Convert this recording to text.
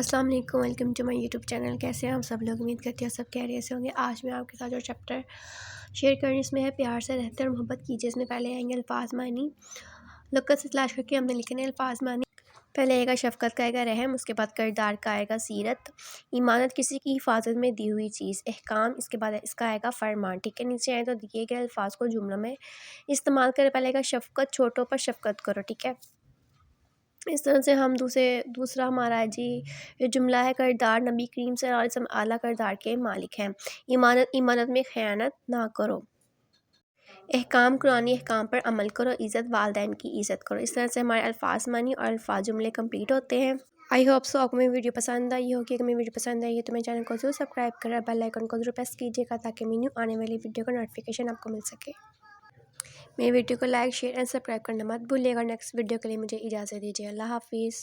अस्सलाम वालेकुम, welcome to my YouTube channel. कैसे हैं आप सब लोग? उम्मीद करती हैं सब खैरियत से होंगे। आज मैं आपके साथ जो चैप्टर शेयर करनी इसमें है प्यार से रहते और मोहब्बत कीजिए। इसमें पहले आएंगे अल्फाज मानी। लुक्कत से तलाश करके हमने लिखे हैं अल्फाज मानी। पहले आएगा शफ़क़त का आएगा रहम, उसके बाद किरदार का आएगा सीरत, ईमानत किसी की हिफाजत में दी हुई चीज़, एहकाम, इसके बाद इसका आएगा फरमान। ठीक है, नीचे आए तो दिए गए अल्फाज को जुमलों में इस्तेमाल करें। पहले आएगा शफ़क़त, छोटों पर शफ़क़त करो। ठीक है, इस तरह से हम दूसरा हमारा है जी, ये जुमला है किरदार नबी करीम सल्लल्लाहु अलैहि वसल्लम आला किरदार के मालिक हैं। ईमानत में ख़यानत ना करो। एहकाम कुरानी एहकाम पर अमल करो। इज़्ज़त वालिदैन की इज़्ज़त करो। इस तरह से हमारे अल्फाज मानी और अल्फाज जुमले कंप्लीट होते हैं। आई होप सो आपको मेरी वीडियो पसंद आई होगी। अगर मेरी वीडियो पसंद आई है तो मेरे चैनल को ज़रूर सब्सक्राइब करें, बेल आइकन को ज़रूर प्रेस कीजिएगा ताकि मेरी आने वाली वीडियो का नोटिफिकेशन आपको मिल सके। मेरी वीडियो को लाइक शेयर एंड सब्सक्राइब करना मत भूलिएगा। नेक्स्ट वीडियो के लिए मुझे इजाज़त दीजिए। अल्लाह हाफिज़।